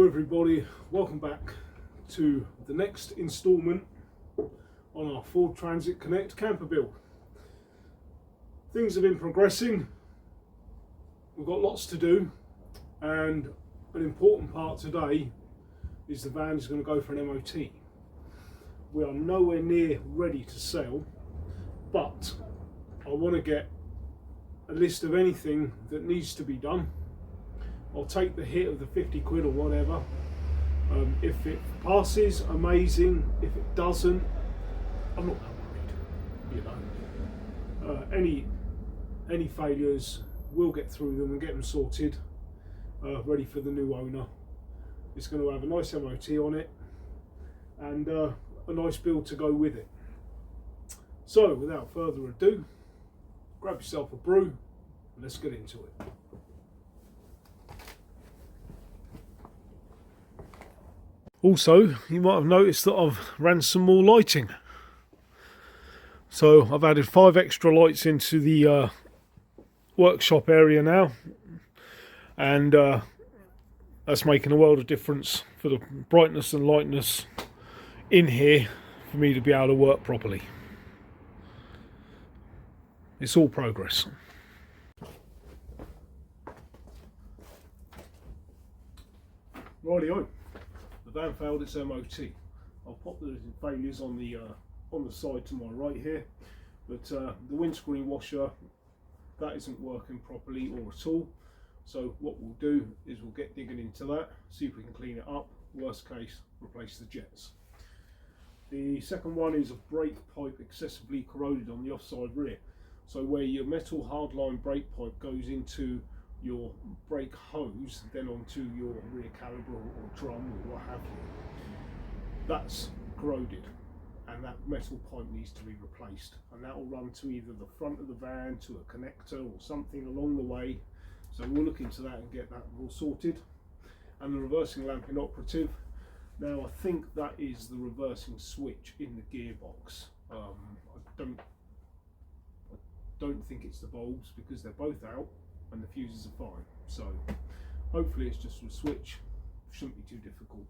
Hello everybody, welcome back to the next instalment on our Ford Transit Connect camper build. Things have been progressing, we've got lots to do, and an important part today is the van is going to go for an MOT. We are nowhere near ready to sell, but I want to get a list of anything that needs to be done. I'll take the hit of the 50 quid or whatever. If it passes, amazing. If it doesn't, I'm not that worried. You know, any failures, we'll get through them and get them sorted, ready for the new owner. It's going to have a nice MOT on it and a nice build to go with it. So without further ado, grab yourself a brew and let's get into it. Also, you might have noticed that I've ran some more lighting. So I've added 5 extra lights into the workshop area now, and that's making a world of difference for the brightness and lightness in here for me to be able to work properly. It's all progress. Rightio. The van failed its MOT. I'll pop the failures on the side to my right here, but the windscreen washer, that isn't working properly or at all. So what we'll do is we'll get digging into that, see if we can clean it up. Worst case, replace the jets. The second one is a brake pipe excessively corroded on the offside rear. So where your metal hardline brake pipe goes into your brake hose, then onto your rear caliper or drum or what have you, that's corroded, and that metal pipe needs to be replaced, and that will run to either the front of the van, to a connector or something along the way. So we'll look into that and get that all sorted. And the reversing lamp inoperative. Now I think that is the reversing switch in the gearbox. I don't think it's the bulbs, because they're both out and the fuses are fine. So hopefully it's just a switch, shouldn't be too difficult.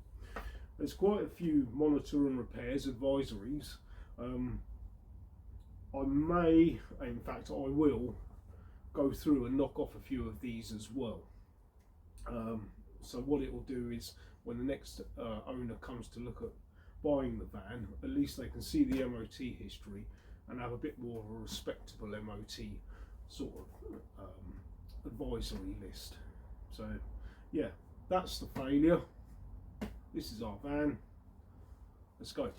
There's quite a few monitor and repairs advisories. I may, in fact I will, go through and knock off a few of these as well. So what it will do is, when the next owner comes to look at buying the van, at least they can see the MOT history and have a bit more of a respectable MOT sort of advisory list. So yeah, that's the failure. This is our van. Let's go.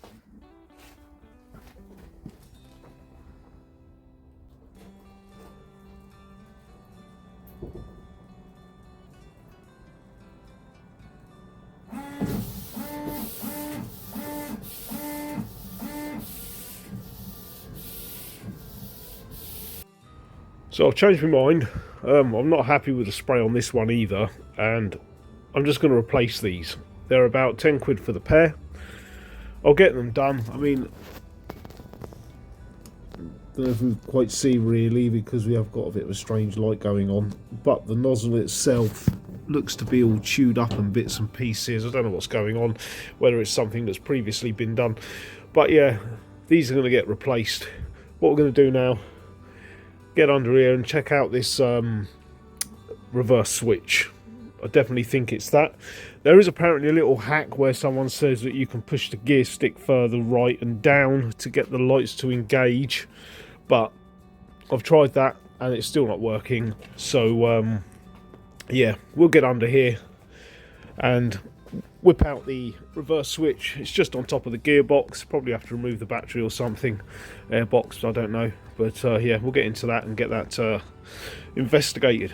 So I've changed my mind. I'm not happy with the spray on this one either, and I'm just going to replace these. They're about 10 quid for the pair. I'll get them done. I mean, I don't know if we quite see really, because we have got a bit of a strange light going on, but the nozzle itself looks to be all chewed up and bits and pieces. I don't know what's going on, whether it's something that's previously been done, but yeah, these are going to get replaced. What we're going to do now, get under here and check out this reverse switch. I definitely think it's that. There is apparently a little hack where someone says that you can push the gear stick further right and down to get the lights to engage, but I've tried that and it's still not working. So yeah, we'll get under here and whip out the reverse switch. It's just on top of the gearbox. Probably have to remove the battery or something, airbox, I don't know, but yeah, we'll get into that and get that investigated.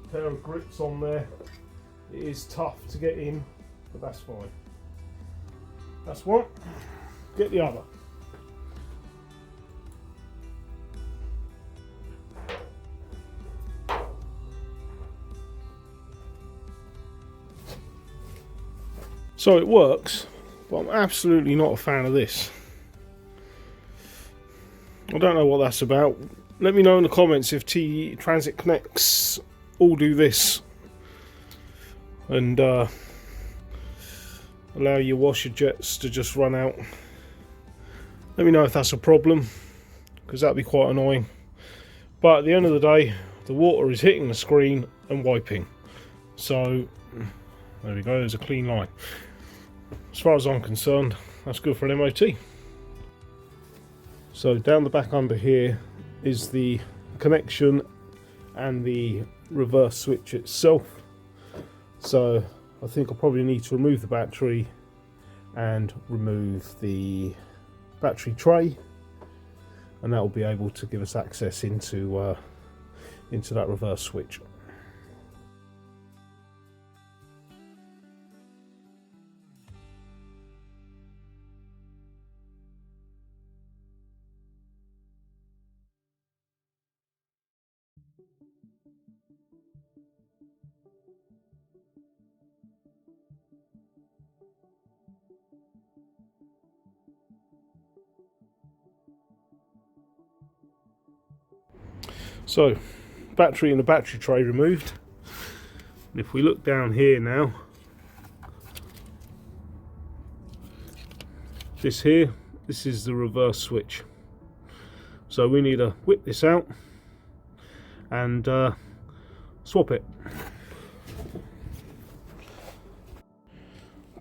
Pair of grips on there. It is tough to get in, but that's fine. That's one. Get the other. So it works, but I'm absolutely not a fan of this. I don't know what that's about. Let me know in the comments if Transit Connects all do this and allow your washer jets to just run out. Let me know if that's a problem, because that'd be quite annoying. But at the end of the day, the water is hitting the screen and wiping. So there we go, there's a clean line. As far as I'm concerned, that's good for an MOT. So down the back under here is the connection and the reverse switch itself. So I think I'll probably need to remove the battery and remove the battery tray, and that will be able to give us access into that reverse switch. So, battery and the battery tray removed. And if we look down here now, this is the reverse switch. So we need to whip this out and swap it.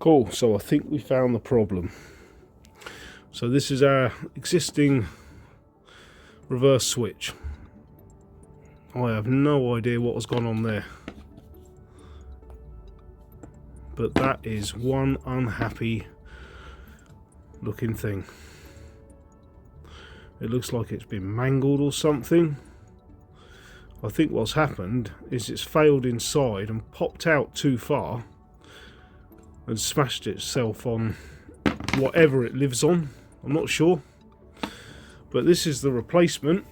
Cool, so I think we found the problem. So this is our existing reverse switch. I have no idea what has gone on there, but that is one unhappy looking thing. It looks like it's been mangled or something. I think what's happened is it's failed inside and popped out too far and smashed itself on whatever it lives on. I'm not sure, but this is the replacement.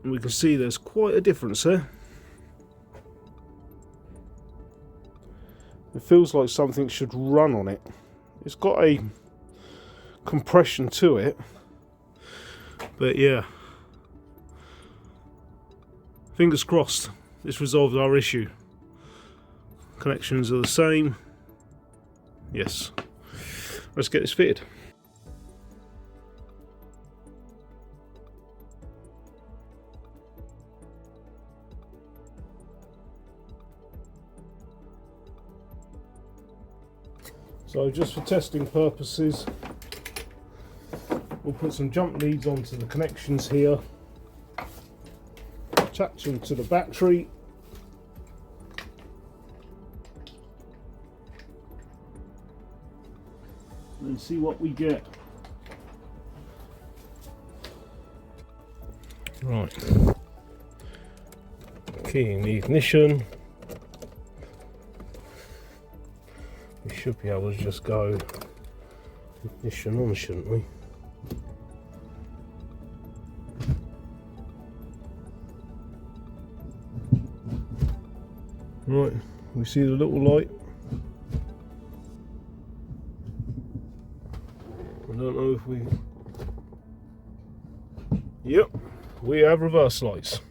And we can see there's quite a difference there. It feels like something should run on it. It's got a compression to it, but yeah, fingers crossed this resolves our issue. Connections are the same. Yes, let's get this fitted. So just for testing purposes, we'll put some jump leads onto the connections here, attach them to the battery, and see what we get. Right, keying the ignition. We should be able to just go ignition on, shouldn't we? Right, we see the little light. I don't know if we... Yep, we have reverse lights.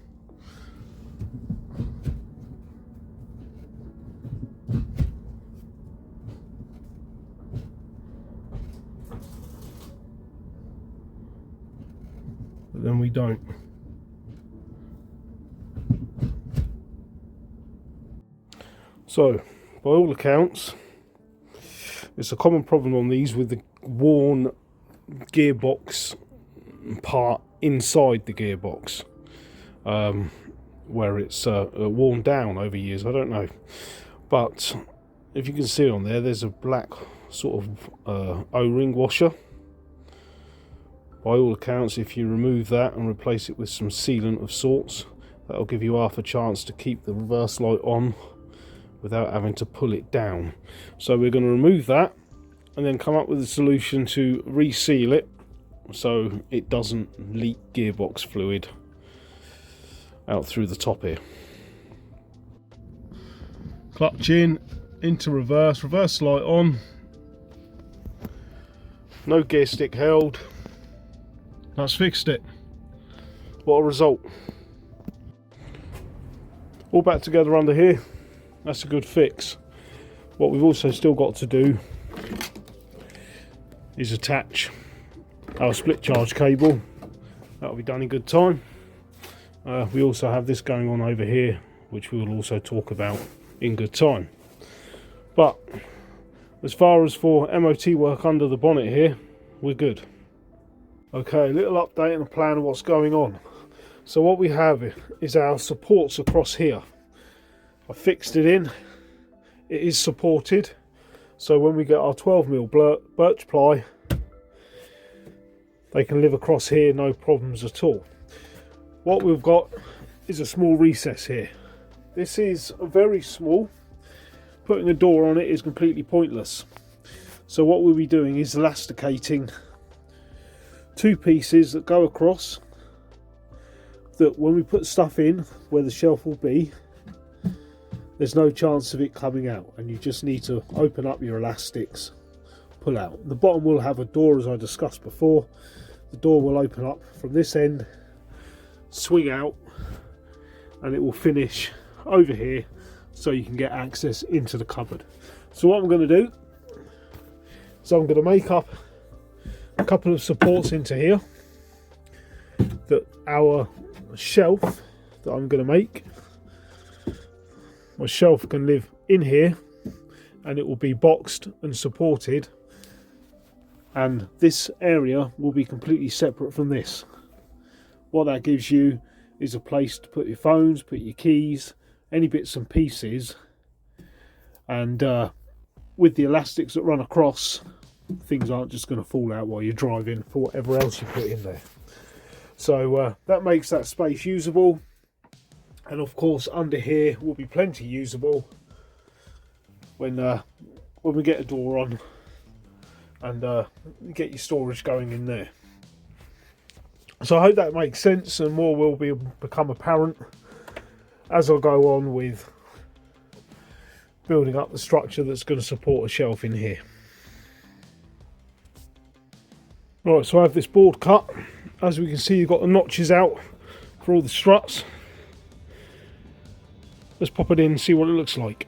But then we don't. So, by all accounts, it's a common problem on these with the worn gearbox part inside the gearbox, where it's worn down over years. I don't know, but if you can see on there, there's a black sort of O-ring washer. By all accounts, if you remove that and replace it with some sealant of sorts, that'll give you half a chance to keep the reverse light on without having to pull it down. So we're going to remove that and then come up with a solution to reseal it so it doesn't leak gearbox fluid out through the top here. Clutch in, into reverse, reverse light on, no gear stick held. That's fixed it. What a result. All back together under here. That's a good fix. What we've also still got to do is attach our split charge cable. That'll be done in good time. We also have this going on over here, which we will also talk about in good time. But as far as for MOT work under the bonnet here, we're good. Okay, a little update and a plan of what's going on. So what we have is our supports across here. I fixed it in. It is supported. So when we get our 12mm birch ply, they can live across here, no problems at all. What we've got is a small recess here. This is very small. Putting a door on it is completely pointless. So what we'll be doing is elasticating two pieces that go across, that when we put stuff in where the shelf will be, there's no chance of it coming out, and you just need to open up your elastics, pull out. The bottom will have a door, as I discussed before. The door will open up from this end, swing out, and it will finish over here so you can get access into the cupboard. So what I'm going to do is I'm going to make up a couple of supports into here, that our shelf that I'm going to make, my shelf can live in here and it will be boxed and supported, and this area will be completely separate from this. What that gives you is a place to put your phones, put your keys, any bits and pieces, and with the elastics that run across, things aren't just going to fall out while you're driving for whatever else you put in there. So that makes that space usable, and of course under here will be plenty usable when we get a door on and get your storage going in there. So I hope that makes sense, and more will become apparent as I go on with building up the structure that's going to support a shelf in here. Right, so I have this board cut. As we can see, you've got the notches out for all the struts. Let's pop it in and see what it looks like.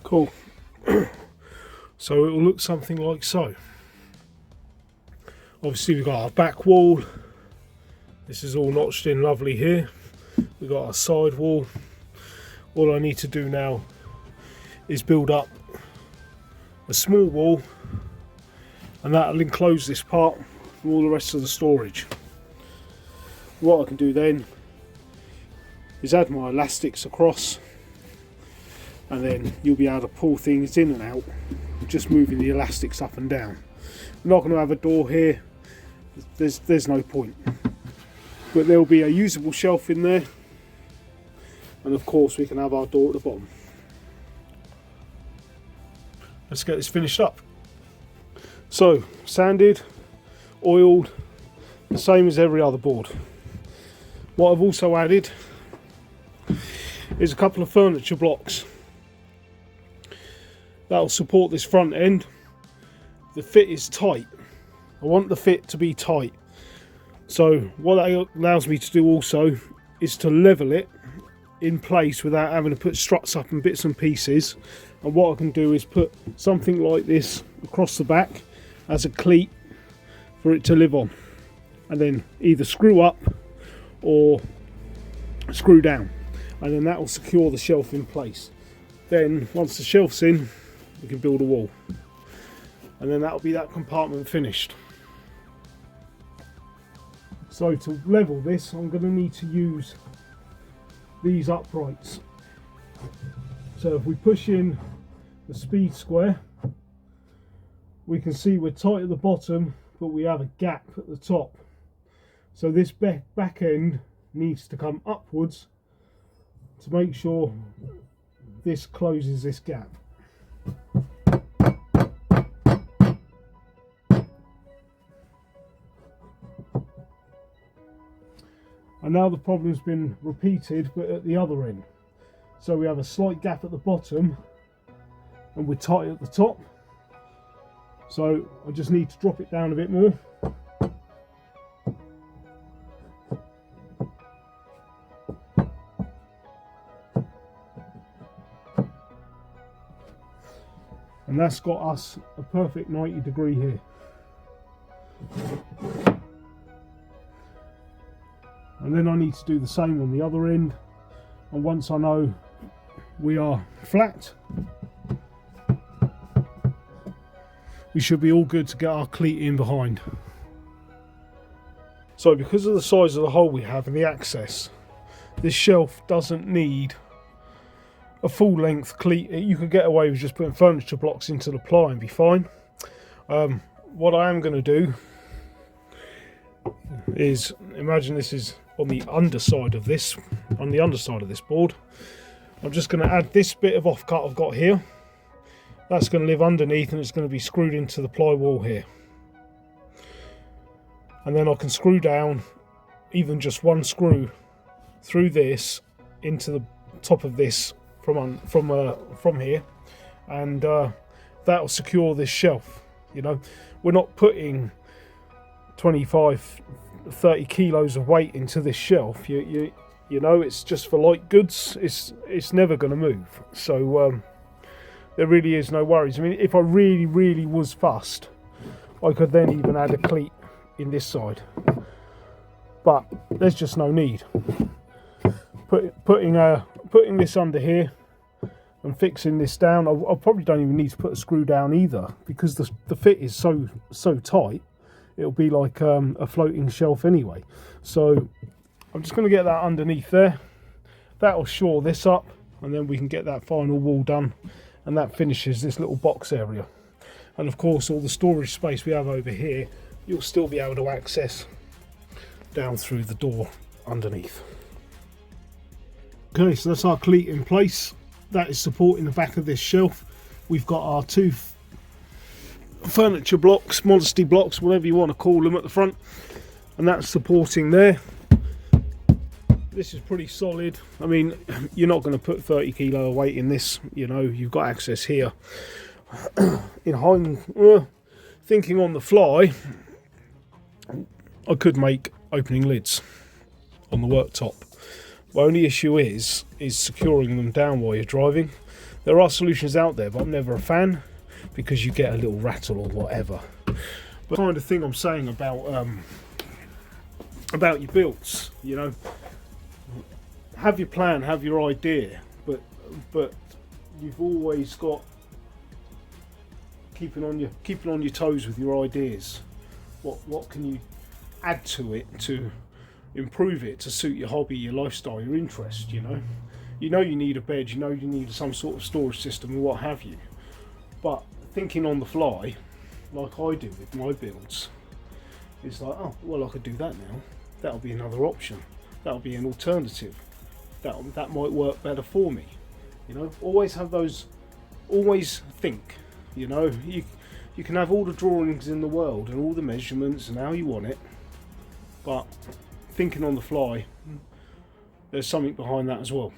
Cool. So it will look something like so. Obviously we've got our back wall. This is all notched in lovely here. We've got our side wall. All I need to do now is build up a small wall, and that will enclose this part from all the rest of the storage. What I can do then is add my elastics across, and then you'll be able to pull things in and out, just moving the elastics up and down. I'm not going to have a door here, there's no point. But there'll be a usable shelf in there, and of course we can have our door at the bottom. Let's get this finished up. So, sanded, oiled, the same as every other board. What I've also added is a couple of furniture blocks that'll support this front end. The fit is tight. I want the fit to be tight. So what that allows me to do also is to level it in place without having to put struts up and bits and pieces. And what I can do is put something like this across the back as a cleat for it to live on, and then either screw up or screw down, and then that will secure the shelf in place. Then once the shelf's in, we can build a wall, and then that'll be that compartment finished. So to level this, I'm going to need to use these uprights. So if we push in the speed square, we can see we're tight at the bottom, but we have a gap at the top. So this back end needs to come upwards to make sure this closes this gap. And now the problem's been repeated, but at the other end. So we have a slight gap at the bottom and we're tight at the top. So I just need to drop it down a bit more. And that's got us a perfect 90-degree here. And then I need to do the same on the other end. And once I know we are flat, we should be all good to get our cleat in behind. So because of the size of the hole we have and the access, this shelf doesn't need a full length cleat. You could get away with just putting furniture blocks into the ply and be fine. What I am going to do is, imagine this is on the underside of this, board. I'm just going to add this bit of offcut I've got here. That's going to live underneath and it's going to be screwed into the ply wall here. And then I can screw down even just one screw through this into the top of this from here, and that'll secure this shelf. You know, we're not putting 25-30 kilos of weight into this shelf. You know, it's just for light goods. It's never going to move. So there really is no worries. I mean, if I really was fussed, I could then even add a cleat in this side, but there's just no need. Putting this under here and fixing this down, I probably don't even need to put a screw down either, because the fit is so tight. It'll be like a floating shelf anyway. So I'm just going to get that underneath there. That'll shore this up, and then we can get that final wall done, and that finishes this little box area. And of course, all the storage space we have over here, you'll still be able to access down through the door underneath. Okay, so that's our cleat in place. That is supporting the back of this shelf. We've got our two furniture blocks, modesty blocks, whatever you want to call them, at the front, and that's supporting there. This is pretty solid. I mean, you're not going to put 30 kilo of weight in this. You know, you've got access here. Thinking on the fly, I could make opening lids on the worktop. My only issue is securing them down while you're driving. There are solutions out there, but I'm never a fan, because you get a little rattle or whatever. But the kind of thing I'm saying about your builds, you know, have your plan, have your idea, but you've always got keeping on your toes with your ideas. What can you add to it to improve it to suit your hobby, your lifestyle, your interest? You know you need a bed, you know you need some sort of storage system and what have you, but thinking on the fly like I do with my builds, it's like, oh well, I could do that now. That'll be another option, that'll be an alternative, that might work better for me. You know, always have those, always think. You know, you can have all the drawings in the world and all the measurements and how you want it, but thinking on the fly, there's something behind that as well.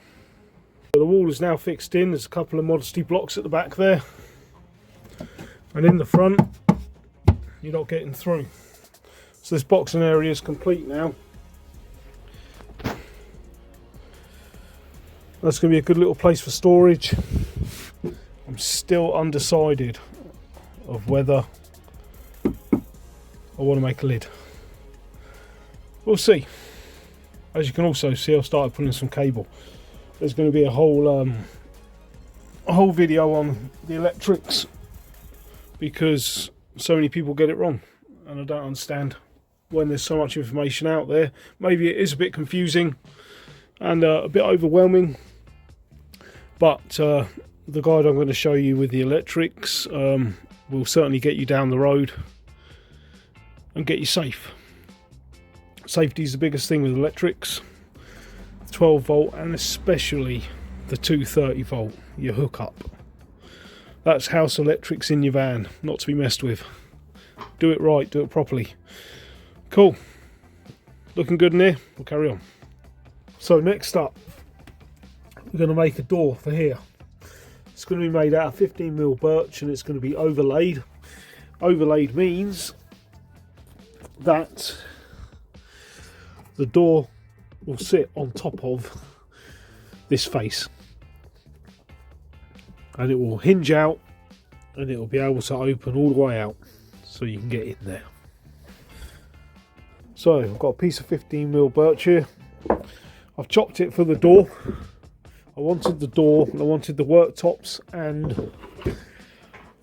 So the wall is now fixed in. There's a couple of modesty blocks at the back there, and in the front you're not getting through. So this boxing area is complete now. That's going to be a good little place for storage. I'm still undecided of whether I want to make a lid. We'll see. As you can also see, I've started pulling some cable. There's going to be a whole video on the electrics, because so many people get it wrong, and I don't understand when there's so much information out there. Maybe it is a bit confusing and a bit overwhelming, but the guide I'm going to show you with the electrics will certainly get you down the road and get you safe. Safety is the biggest thing with electrics. 12 volt and especially the 230 volt, your hookup. That's house electrics in your van, not to be messed with. Do it right, do it properly. Cool. Looking good in here, we'll carry on. So next up, we're going to make a door for here. It's going to be made out of 15mm birch and it's going to be overlaid. Overlaid means that the door will sit on top of this face and it will hinge out and it will be able to open all the way out so you can get in there. So I've got a piece of 15mm birch here. I've chopped it for the door. I wanted the door and I wanted the worktops and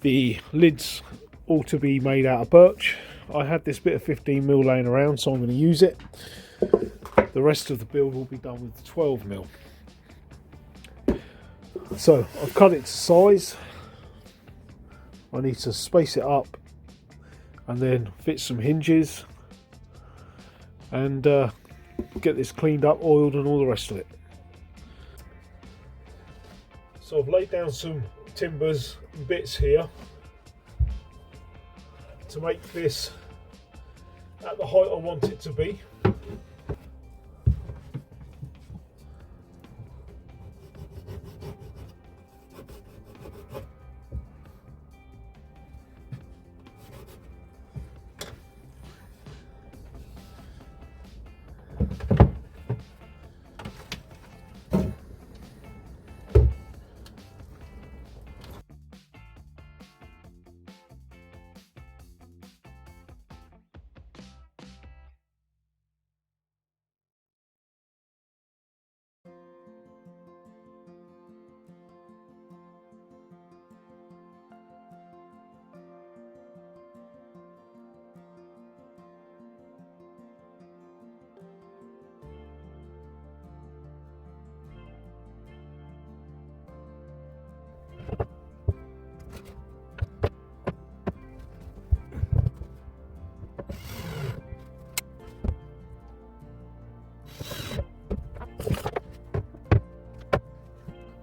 the lids all to be made out of birch. I had this bit of 15mm laying around, so I'm going to use it. The rest of the build will be done with the 12mm. So I've cut it to size. I need to space it up and then fit some hinges and get this cleaned up, oiled and all the rest of it. So I've laid down some timbers and bits here to make this at the height I want it to be.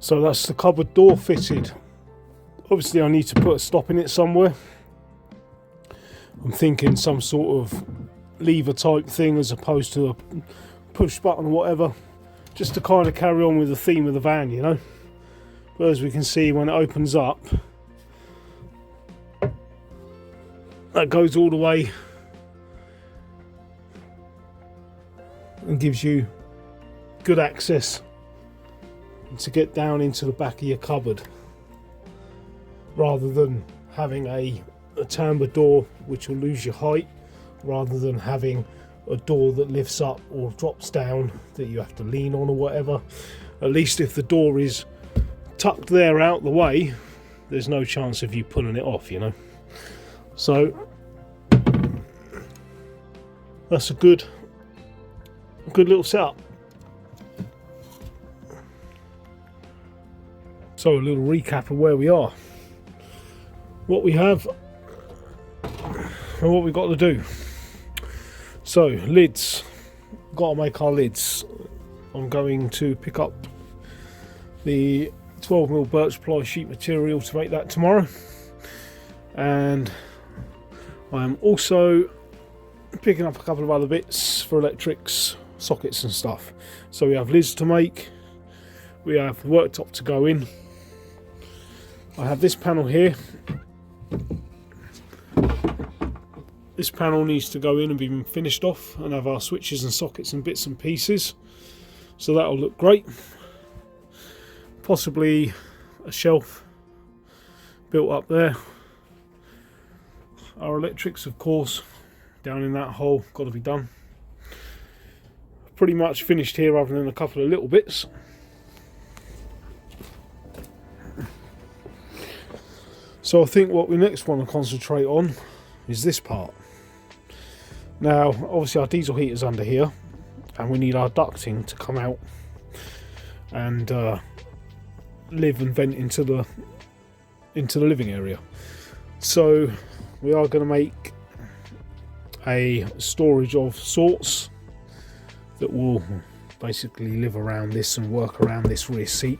So that's the cupboard door fitted. Obviously I need to put a stop in it somewhere. I'm thinking some sort of lever type thing as opposed to a push button or whatever, just to kind of carry on with the theme of the van, you know. But as we can see, when it opens up, that goes all the way and gives you good access to get down into the back of your cupboard, rather than having a timber door which will lose your height, rather than having a door that lifts up or drops down that you have to lean on or whatever. At least if the door is tucked there out the way, there's no chance of you pulling it off, you know. So that's a good little setup. So a little recap of where we are, what we have and what we've got to do. So lids, got to make our lids. I'm going to pick up the 12mm birch ply sheet material to make that tomorrow, and I am also picking up a couple of other bits for electrics, sockets and stuff. So we have lids to make, we have the worktop to go in. I have this panel here. This panel needs to go in and be finished off and have our switches and sockets and bits and pieces, so that'll look great. Possibly a shelf built up there. Our electrics, of course, down in that hole, got to be done. Pretty much finished here other than a couple of little bits. So I think what we next want to concentrate on is this part. Now obviously our diesel heater's under here and we need our ducting to come out and live and vent into the living area. So we are going to make a storage of sorts that will basically live around this and work around this rear seat.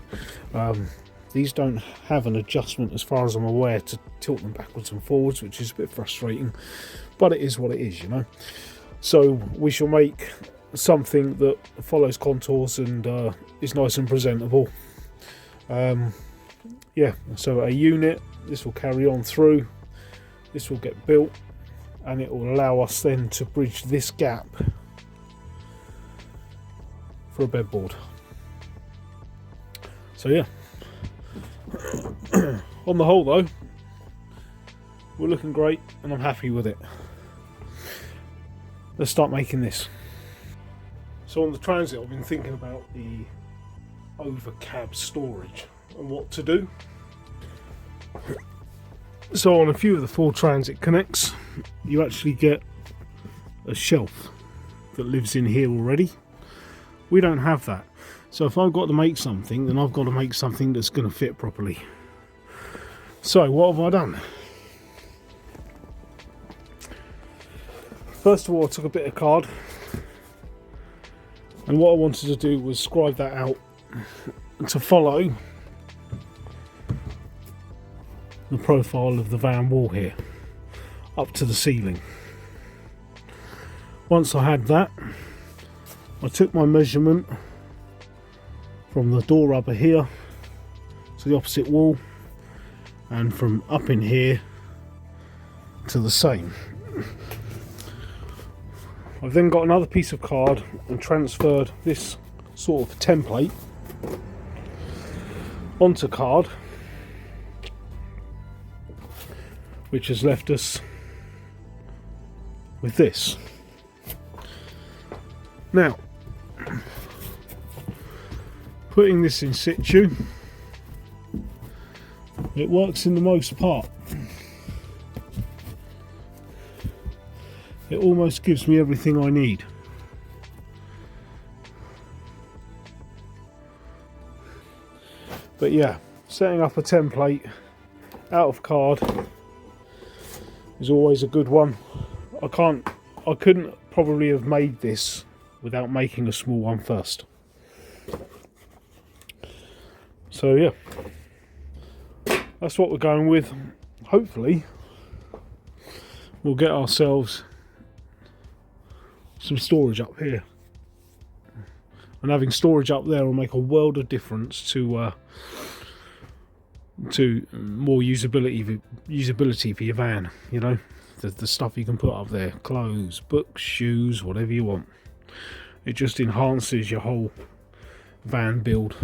These don't have an adjustment, as far as I'm aware, to tilt them backwards and forwards, which is a bit frustrating, but it is what it is, you know. So we shall make something that follows contours and is nice and presentable. Yeah, so a unit, this will carry on through, this will get built, and it will allow us then to bridge this gap for a bedboard. So yeah, on the whole though, we're looking great and I'm happy with it. Let's start making this. So on the Transit, I've been thinking about the over cab storage and what to do. So on a few of the Ford Transit Connects, you actually get a shelf that lives in here already. We don't have that. So if I've got to make something, then I've got to make something that's going to fit properly. So what have I done? First of all, I took a bit of card, and what I wanted to do was scribe that out to follow the profile of the van wall here up to the ceiling. Once I had that, I took my measurement from the door rubber here to the opposite wall, and from up in here to the same. I've then got another piece of card and transferred this sort of template onto card, which has left us with this. Now, putting this in situ, it works in the most part. It almost gives me everything I need. But yeah, setting up a template out of card is always a good one. I couldn't probably have made this without making a small one first. So yeah, that's what we're going with. Hopefully we'll get ourselves some storage up here, and having storage up there will make a world of difference to more usability for your van. You know, the stuff you can put up there, clothes, books, shoes, whatever you want. It just enhances your whole van build.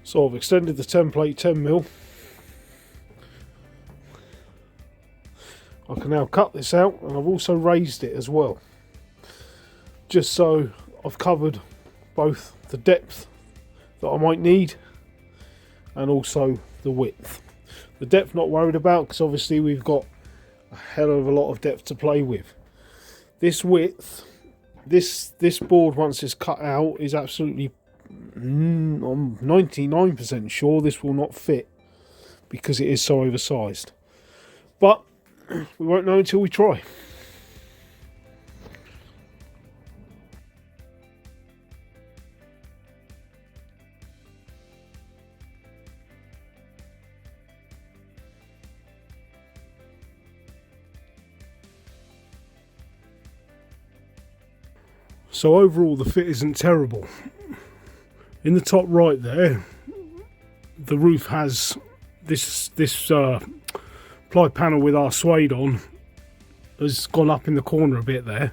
So I've extended the template 10mm. I can now cut this out, and I've also raised it as well, just so I've covered both the depth that I might need and also the width. The depth not worried about, because obviously we've got a hell of a lot of depth to play with. This width, this board, once it's cut out, is absolutely, I'm 99% sure this will not fit because it is so oversized. But we won't know until we try. So overall the fit isn't terrible. In the top right there, the roof has this ply panel with our suede on has gone up in the corner a bit there,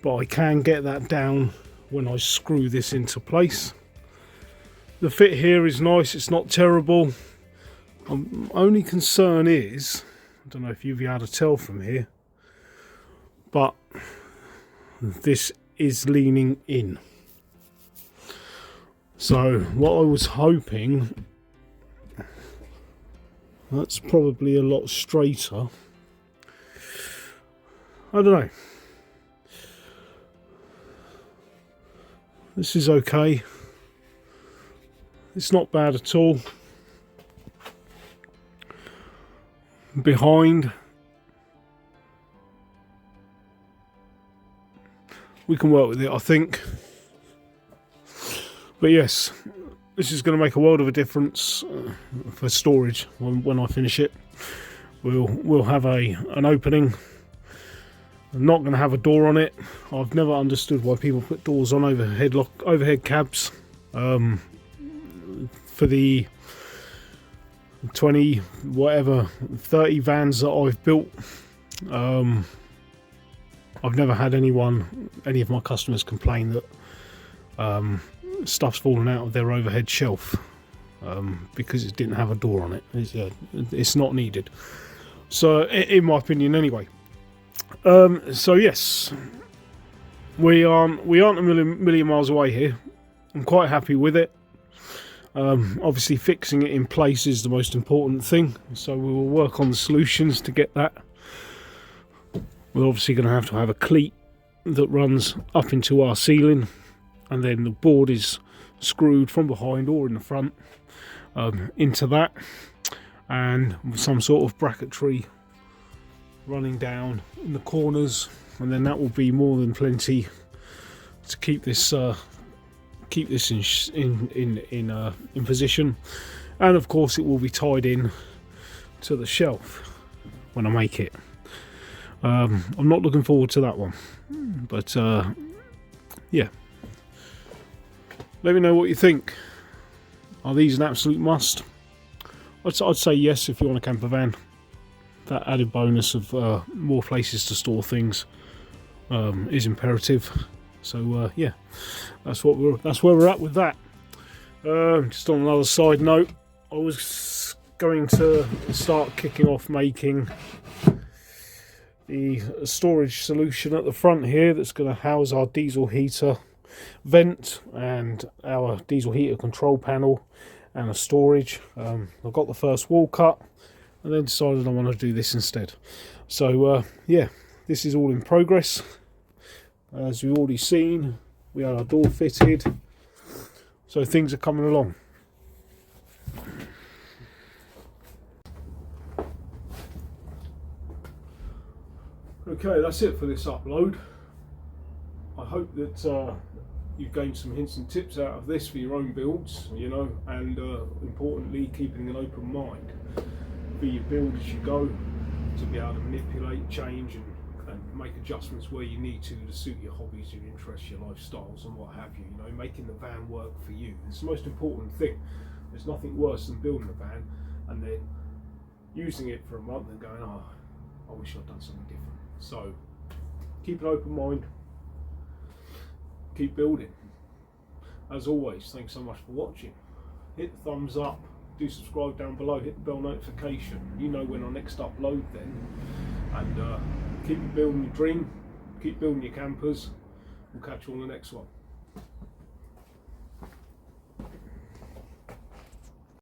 but I can get that down when I screw this into place. The fit here is nice, it's not terrible. Only concern is, I don't know if you'll be able to tell from here, but this is leaning in. So what I was hoping, that's probably a lot straighter. I don't know. This is okay. It's not bad at all. Behind, we can work with it, I think. But yes, this is going to make a world of a difference for storage when I finish it. We'll have an opening. I'm not going to have a door on it. I've never understood why people put doors on overhead cabs. For the 20, whatever, 30 vans that I've built, I've never had any of my customers complain that stuff's fallen out of their overhead shelf because it didn't have a door on it. It's not needed. So, in my opinion, anyway. So yes, we aren't a million miles away here. I'm quite happy with it. Obviously, fixing it in place is the most important thing. So we will work on the solutions to get that. We're obviously going to have a cleat that runs up into our ceiling, and then the board is screwed from behind or in the front into that, and some sort of bracketry running down in the corners, and then that will be more than plenty to keep this in position. And of course, it will be tied in to the shelf when I make it. I'm not looking forward to that one, but yeah. Let me know what you think. Are these an absolute must? I'd say yes if you want a camper van. That added bonus of more places to store things is imperative. So yeah, that's where we're at with that. Just on another side note, I was going to start kicking off making the storage solution at the front here that's going to house our diesel heater vent and our diesel heater control panel and a storage. I've got the first wall cut and then decided I want to do this instead. So yeah, this is all in progress. As we've already seen, we had our door fitted, so things are coming along. Okay, that's it for this upload. I hope that you've gained some hints and tips out of this for your own builds, you know, and importantly, keeping an open mind for your build as you go, to be able to manipulate, change and make adjustments where you need to suit your hobbies, your interests, your lifestyles and what have you. You know, making the van work for you. It's the most important thing. There's nothing worse than building a van and then using it for a month and going, oh, I wish I'd done something different. So keep an open mind, keep building. As always, thanks so much for watching. Hit the thumbs up, do subscribe down below, hit the bell notification. You know when I next upload then. And keep building your dream, keep building your campers. We'll catch you on the next one.